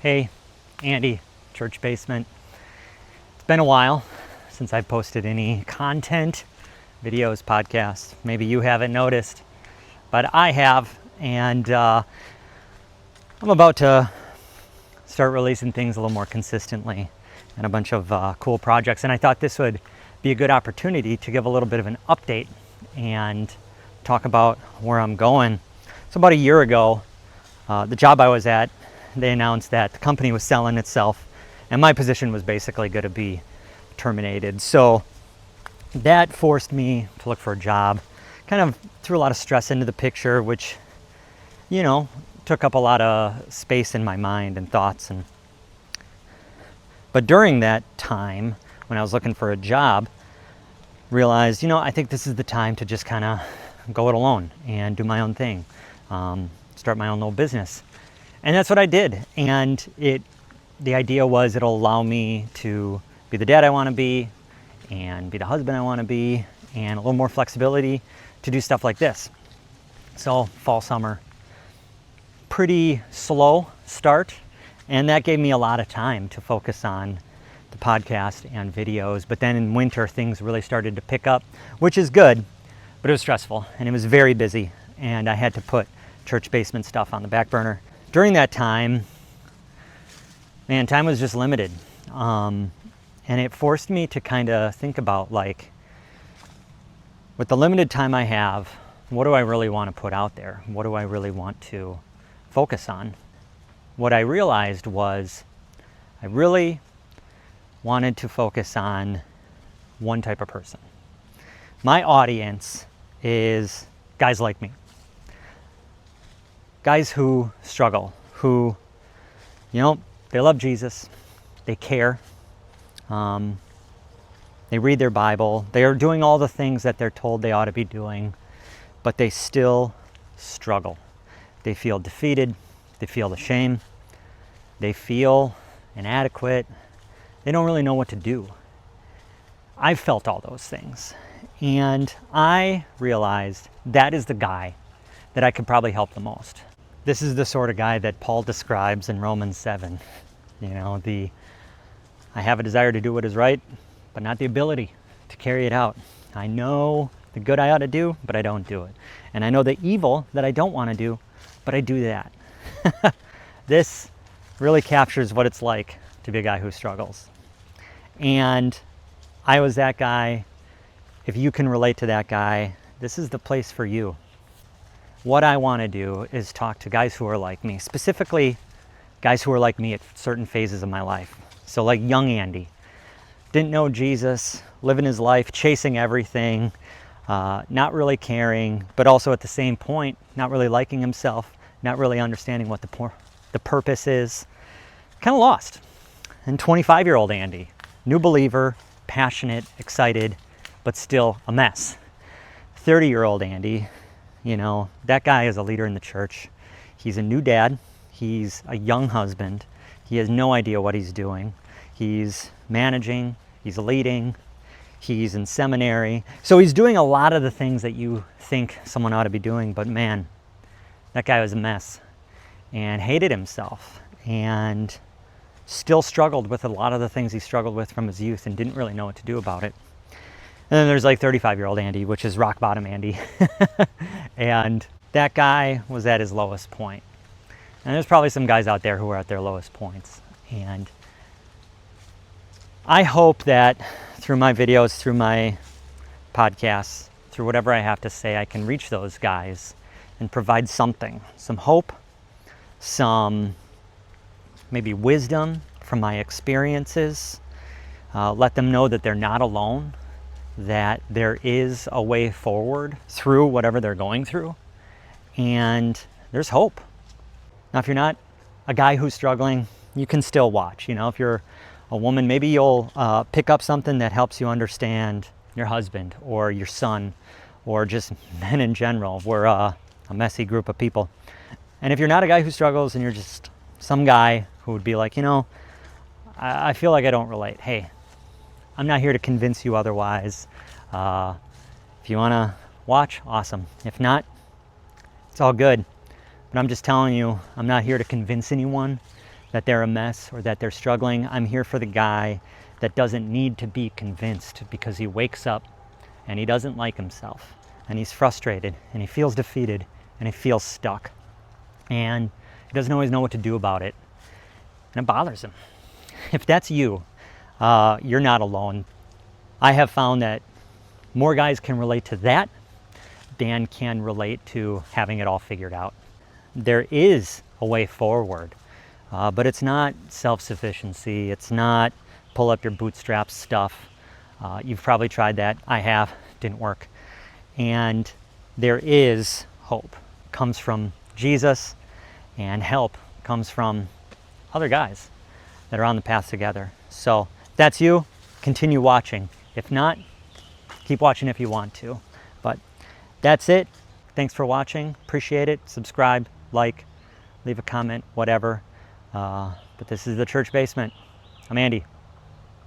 Hey, Andy, Church Basement. It's been a while since I've posted any content, videos, podcasts. Maybe you haven't noticed, but I have, and I'm about to start releasing things a little more consistently and a bunch of cool projects. And I thought this would be a good opportunity to give a little bit of an update and talk about where I'm going. So about a year ago, the job I was at, they announced that the company was selling itself and my position was basically going to be terminated. So that forced me to look for a job, kind of threw a lot of stress into the picture, which, you know, took up a lot of space in my mind and thoughts. But during that time, when I was looking for a job, realized, I think this is the time to just kind of go it alone and do my own thing, start my own little business. And that's what I did. And the idea was it'll allow me to be the dad I want to be and be the husband I want to be, and a little more flexibility to do stuff like this. So fall, summer, pretty slow start. And that gave me a lot of time to focus on the podcast and videos. But then in winter, things really started to pick up, which is good, but it was stressful and it was very busy. And I had to put Church Basement stuff on the back burner. During that time, man, time was just limited. And it forced me to kind of think about, like, with the limited time I have, what do I really want to put out there? What do I really want to focus on? What I realized was I really wanted to focus on one type of person. My audience is guys like me. Guys who struggle, who, they love Jesus, they care, they read their Bible, they are doing all the things that they're told they ought to be doing, but they still struggle. They feel defeated, they feel the shame, they feel inadequate, they don't really know what to do. I've felt all those things, and I realized that is the guy that I could probably help the most. This is the sort of guy that Paul describes in Romans 7. I have a desire to do what is right, but not the ability to carry it out. I know the good I ought to do, but I don't do it. And I know the evil that I don't want to do, but I do that. This really captures what it's like to be a guy who struggles. And I was that guy. If you can relate to that guy, this is the place for you. What I want to do is talk to guys who are like me, specifically guys who are like me at certain phases of my life. So like young Andy, didn't know Jesus, living his life, chasing everything, not really caring, but also at the same point, not really liking himself, not really understanding what the purpose is, kind of lost. And 25-year-old Andy, new believer, passionate, excited, but still a mess. 30-year-old Andy, that guy is a leader in the church. He's a new dad. He's a young husband. He has no idea what he's doing. He's managing. He's leading. He's in seminary. So he's doing a lot of the things that you think someone ought to be doing. But man, that guy was a mess and hated himself and still struggled with a lot of the things he struggled with from his youth and didn't really know what to do about it. And then there's like 35-year-old Andy, which is rock bottom Andy. And that guy was at his lowest point. And there's probably some guys out there who are at their lowest points. And I hope that through my videos, through my podcasts, through whatever I have to say, I can reach those guys and provide something, some hope, some maybe wisdom from my experiences. Let them know that they're not alone, that there is a way forward through whatever they're going through, and there's hope. Now, if you're not a guy who's struggling, you can still watch. If you're a woman, maybe you'll pick up something that helps you understand your husband or your son or just men in general. We're a messy group of people. And if you're not a guy who struggles and you're just some guy who would be like, I feel like I don't relate. Hey, I'm not here to convince you otherwise. If you want to watch, awesome. If not, it's all good. But I'm just telling you, I'm not here to convince anyone that they're a mess or that they're struggling. I'm here for the guy that doesn't need to be convinced because he wakes up and he doesn't like himself and he's frustrated and he feels defeated and he feels stuck and he doesn't always know what to do about it and it bothers him. If that's you, you're not alone. I have found that more guys can relate to that than can relate to having it all figured out. There is a way forward, but it's not self-sufficiency. It's not pull up your bootstraps stuff. You've probably tried that. I have. Didn't work. And there is hope. It comes from Jesus, and help comes from other guys that are on the path together. So if that's you, continue watching. If not, keep watching if you want to. But that's it. Thanks for watching. Appreciate it. Subscribe, like, leave a comment, whatever. But this is the Church Basement. I'm Andy.